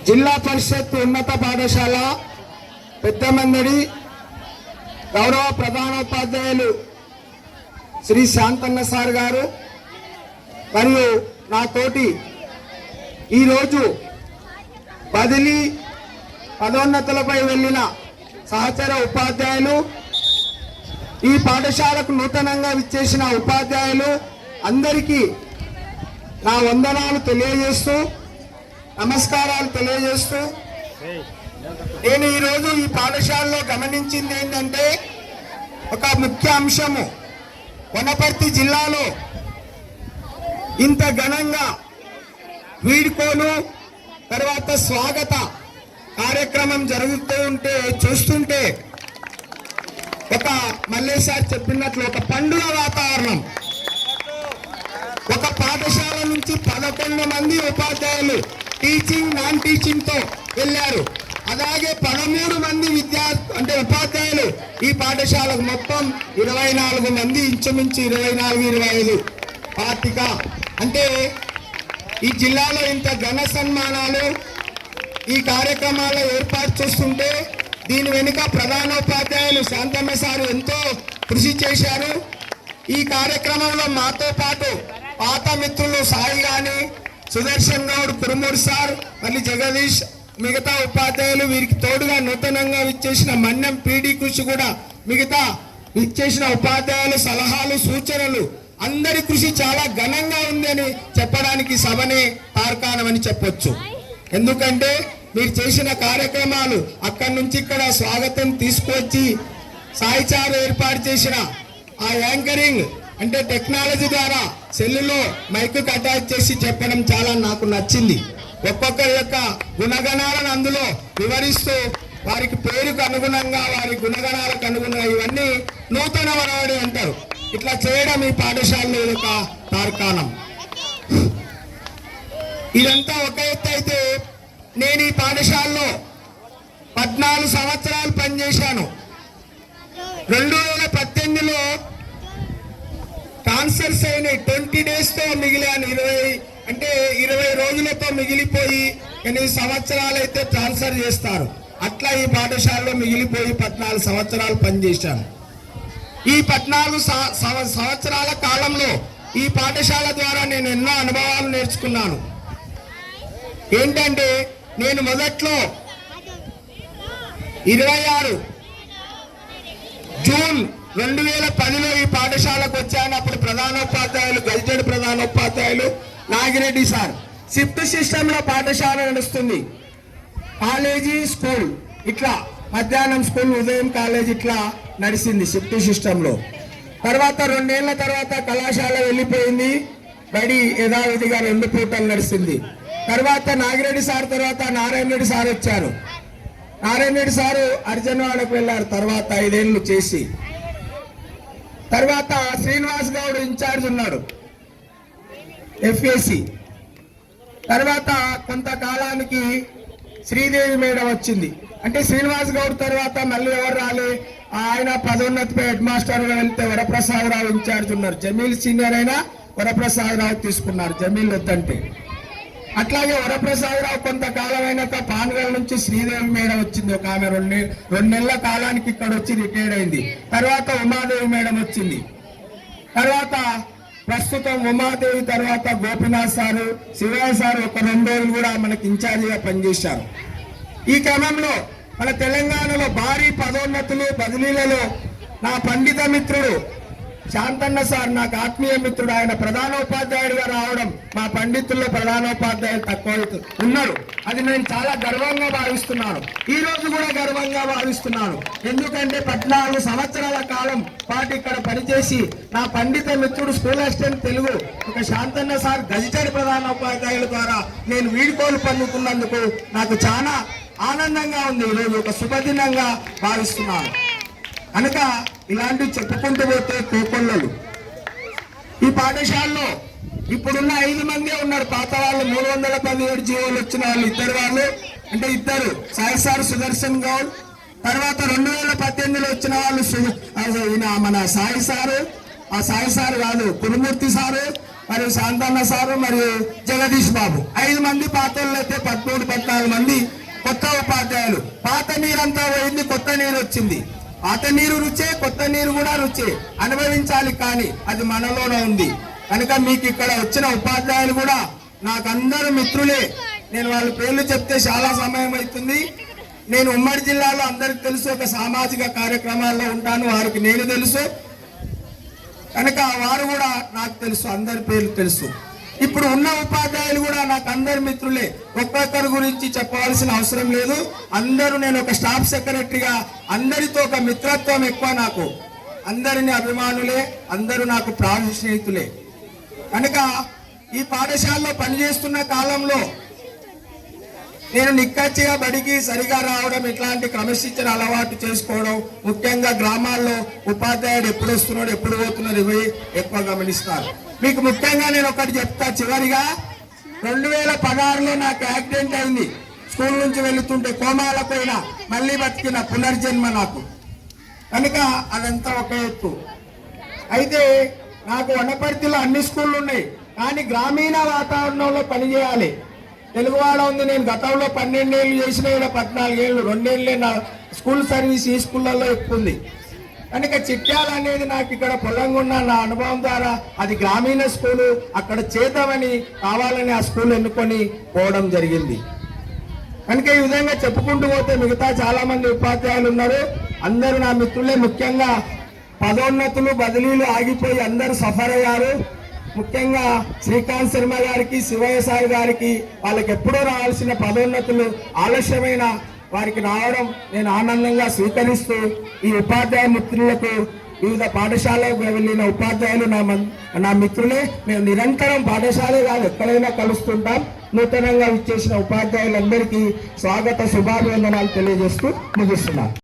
జిల్లా పరిషత్ ఉన్నత పాఠశాల పెద్దమందడి గౌరవ ప్రధానోపాధ్యాయులు శ్రీ శాంతన్న సార్ గారు మరియు నా తోటి ఈరోజు బదిలీ పదోన్నతులపై వెళ్ళిన సహచర ఉపాధ్యాయులు, ఈ పాఠశాలకు నూతనంగా విచ్చేసిన ఉపాధ్యాయులు అందరికీ నా వందనాలు తెలియజేస్తూ, నమస్కారాలు తెలియజేస్తూ, నేను ఈరోజు ఈ పాఠశాలలో గమనించింది ఏంటంటే ఒక ముఖ్య అంశము, వనపర్తి జిల్లాలో ఇంత ఘనంగా వీడ్కోలు తర్వాత స్వాగత కార్యక్రమం జరుగుతూ ఉంటే చూస్తుంటే ఒక మల్లేసారి చెప్పినట్లు ఒక పండుగ వాతావరణం. ఒక పాఠశాల నుంచి 11 మంది ఉపాధ్యాయులు టీచింగ్ నాన్ టీచింగ్ తో వెళ్ళారు. అలాగే 13 మంది ఉపాధ్యాయులు ఈ పాఠశాలకు మొత్తం 24 మంది, ఇంచుమించు 24-25 పాతిక. అంటే ఈ జిల్లాలో ఇంత ఘన సన్మానాలు ఈ కార్యక్రమాలు ఏర్పాటు చేస్తుంటే దీని వెనుక ప్రధానోపాధ్యాయులు శాంతమ్మ సారు ఎంతో కృషి చేశారు. ఈ కార్యక్రమంలో మాతో పాటు పాత మిత్రులు సాయి గాని, సుదర్శన్ గౌడ్, కురుమూరు సార్, మళ్ళీ జగదీష్, మిగతా ఉపాధ్యాయులు, వీరికి తోడుగా నూతనంగా విచ్చేసిన మన్యం పీడి కృషి కూడా మిగతా విచ్చేసిన ఉపాధ్యాయులు సలహాలు సూచనలు అందరి కృషి చాలా ఘనంగా ఉందని చెప్పడానికి సభనే తార్కాణమని చెప్పొచ్చు. ఎందుకంటే మీరు చేసిన కార్యక్రమాలు అక్కడి నుంచి ఇక్కడ స్వాగతం తీసుకొచ్చి సాయిచారు ఏర్పాటు చేసిన ఆ యాంకరింగ్ అంటే టెక్నాలజీ ద్వారా సెల్లులో మైక్ అటాచ్ చేసి చెప్పడం చాలా నాకు నచ్చింది. ఒక్కొక్కరి యొక్క గుణగణాలను అందులో వివరిస్తూ వారికి పేరుకు అనుగుణంగా వారి గుణగణాలకు అనుగుణంగా ఇవన్నీ నూతన వరవడి అంటారు. ఇట్లా చేయడం ఈ పాఠశాలలో ఒక తార్కాణం. ఇదంతా ఒక ఎత్తు అయితే నేను ఈ పాఠశాలలో 14 సంవత్సరాలు పనిచేశాను. 2018లో ట్రాన్స్ఫర్స్ అయిన 20 days తో మిగిలాను. 20 రోజులతో మిగిలిపోయి 8 సంవత్సరాలు అయితే ట్రాన్స్ఫర్ చేస్తారు. అట్లా ఈ పాఠశాలలో మిగిలిపోయి 14 సంవత్సరాలు పనిచేశాను. ఈ 14 సంవత్సరాల కాలంలో ఈ పాఠశాల ద్వారా నేను ఎన్నో అనుభవాలు నేర్చుకున్నాను. ఏంటంటే నేను మొదట్లో 26 జూన్ 2010లో ఈ పాఠశాలకు వచ్చాను. అప్పుడు ప్రధానోపాధ్యాయులు, గజిటెడ్ ప్రధానోపాధ్యాయులు నాగిరెడ్డి సార్. షిఫ్ట్ సిస్టమ్ లో పాఠశాల నడుస్తుంది. కాలేజీ స్కూల్ ఇట్లా, మధ్యాహ్నం స్కూల్, ఉదయం కాలేజ్ ఇట్లా నడిచింది షిఫ్ట్ సిస్టమ్ లో. తర్వాత 2 ఏళ్ల తర్వాత కళాశాల వెళ్ళిపోయింది. బడి యథావిధిగా 2 పూటలు నడిచింది. తర్వాత నాగిరెడ్డి సార్ తర్వాత నారాయణ రెడ్డి సార్ వచ్చారు. నారాయణ రెడ్డి సారు అర్జునవాడకు వెళ్ళారు తర్వాత 5 ఏళ్ళు చేసి. తర్వాత శ్రీనివాస్ గౌడ్ ఇన్ఛార్జ్ ఉన్నాడు FAC. తర్వాత కొంతకాలానికి శ్రీదేవి మేడం వచ్చింది. అంటే శ్రీనివాస్ గౌడ్ తర్వాత మళ్ళీ ఎవరు రాలే, ఆయన పదోన్నతిపై హెడ్ మాస్టర్ గా వెళ్తే వరప్రసాదరావు ఇన్ఛార్జ్ ఉన్నారు. జమీల్ సీనియర్ అయినా వరప్రసాదరావు తీసుకున్నారు, జమీల్ వద్దంటే. అట్లాగే వరప్రసాదరావు కొంతకాలం అయినాక పానగల్ నుంచి శ్రీదేవి మేడం వచ్చింది. ఒక ఆమె 2 నెలల కాలానికి ఇక్కడ వచ్చి రిటైర్ అయింది. తర్వాత ఉమాదేవి మేడం వచ్చింది. తర్వాత ప్రస్తుతం ఉమాదేవి తర్వాత గోపినాథ్ సారు, శివయ్య సారు ఒక 2 రోజులు కూడా మనకి ఇన్ఛార్జిగా పనిచేశారు. ఈ క్రమంలో మన తెలంగాణలో భారీ పదోన్నతులు బదిలీలలో నా పండిత మిత్రుడు శాంతన్న సార్ నాకు ఆత్మీయ మిత్రుడు. ఆయన ప్రధానోపాధ్యాయుడిగా రావడం, మా పండితుల్లో ప్రధానోపాధ్యాయులు తక్కువ ఉన్నారు. అది నేను చాలా గర్వంగా భావిస్తున్నాను. ఈ రోజు కూడా గర్వంగా భావిస్తున్నాను. ఎందుకంటే 14 సంవత్సరాల కాలం పాటు ఇక్కడ పనిచేసి నా పండిత మిత్రుడు స్కూల్ అసిస్టెంట్ తెలుగు ఒక శాంతన్న సార్ గజిటెడ్ ప్రధానోపాధ్యాయుల ద్వారా నేను వీడ్కోలు పొందుతున్నందుకు నాకు చాలా ఆనందంగా ఉంది. ఈరోజు ఒక శుభదినంగా భావిస్తున్నాను. కనుక ఇలాంటివి చెప్పుకుంటూ పోతే కోకొల్లలు. ఈ పాఠశాలలో ఇప్పుడున్న 5 మందే ఉన్నారు. పాత వాళ్ళు 317 జీవోలు వచ్చిన వాళ్ళు ఇద్దరు సాయి సార్, సుదర్శన్ గౌడ్. తర్వాత 2018లో వచ్చిన వాళ్ళు మన సాయి సారు, ఆ సాయి సారు కాదు కురుమూర్తి సారు, మరియు శాంతన్న సారు మరియు జగదీష్ బాబు 5 మంది పాతోళ్ళు అయితే 13-14 మంది కొత్త ఉపాధ్యాయులు. పాత నీరంతా పోయింది, కొత్త నీరు వచ్చింది. పాత నీరు రుచే, కొత్త నీరు కూడా రుచే, అనుభవించాలి. కానీ అది మనలోనే ఉంది కనుక మీకు ఇక్కడ వచ్చిన ఉపాధ్యాయులు కూడా నాకందరూ మిత్రులే. నేను వాళ్ళ పేర్లు చెప్తే చాలా సమయం అవుతుంది. నేను ఉమ్మడి జిల్లాలో అందరికి తెలుసు, ఒక సామాజిక కార్యక్రమాల్లో ఉంటాను, వారికి నేను తెలుసు కనుక వారు కూడా నాకు తెలుసు, అందరి పేర్లు తెలుసు. ఇప్పుడు ఉన్న ఉపాధ్యాయులు కూడా నాకు అందరి మిత్రులే. ఒక్కొక్కరి గురించి చెప్పవలసిన అవసరం లేదు. అందరూ, నేను ఒక స్టాఫ్ సెక్రటరీగా అందరితో ఒక మిత్రత్వం ఎక్కువ. నాకు అందరిని అభిమానులే, అందరూ నాకు ప్రాణ స్నేహితులే. కనుక ఈ పాఠశాలలో పనిచేస్తున్న కాలంలో నేను నిక్కచ్చిగా బడికి సరిగా రావడం, ఇట్లాంటి క్రమశిక్షణ అలవాటు చేసుకోవడం, ముఖ్యంగా గ్రామాల్లో ఉపాధ్యాయుడు ఎప్పుడు వస్తున్నాడు ఎప్పుడు పోతున్నాడు ఇవి ఎక్కువ గమనిస్తారు. మీకు ముఖ్యంగా నేను ఒకటి చెప్తా. చివరిగా 2016లో నాకు యాక్సిడెంట్ అయింది. స్కూల్ నుంచి వెళుతుంటే కోమాల పోయిన, మళ్ళీ బతికిన, పునర్జన్మ నాకు. కనుక అదంతా ఒక ఎత్తు. అయితే నాకు వనపర్తిలో అన్ని స్కూళ్ళు ఉన్నాయి, కానీ గ్రామీణ వాతావరణంలో పనిచేయాలి. తెలుగువాడ ఉంది. నేను గతంలో 12 ఏళ్ళు చేసిన, ఇక్కడ 14 ఏళ్ళు, 2 ఏళ్ళే నా స్కూల్ సర్వీస్ ఈ స్కూళ్ళల్లో ఎక్కువ ఉంది. కనుక చిట్యాల అనేది నాకు ఇక్కడ పొలంగా ఉన్న నా అనుభవం ద్వారా అది గ్రామీణ స్కూలు, అక్కడ చేద్దామని కావాలని ఆ స్కూల్ ఎన్నుకొని పోవడం జరిగింది. కనుక ఈ విధంగా చెప్పుకుంటూ పోతే మిగతా చాలా మంది ఉపాధ్యాయులు ఉన్నారు, అందరూ నా మిత్రులే. ముఖ్యంగా పదోన్నతులు బదిలీలు ఆగిపోయి అందరూ సఫర్ అయ్యారు. ముఖ్యంగా శ్రీకాంత్ శర్మ గారికి, శివయ్య సాయి గారికి, వాళ్ళకి ఎప్పుడో రావాల్సిన పదోన్నతులు ఆలస్యమైన వారికి రావడం నేను ఆనందంగా స్వీకరిస్తూ, ఈ ఉపాధ్యాయ మిత్రులకు, వివిధ పాఠశాలకు వెళ్ళిన ఉపాధ్యాయులు నా మిత్రులే. మేము నిరంతరం పాఠశాలే కాదు ఎక్కడైనా కలుస్తుంటాం. నూతనంగా ఇచ్చేసిన ఉపాధ్యాయులందరికీ స్వాగత శుభాభివందనాలు తెలియజేస్తూ ముగిస్తున్నాను.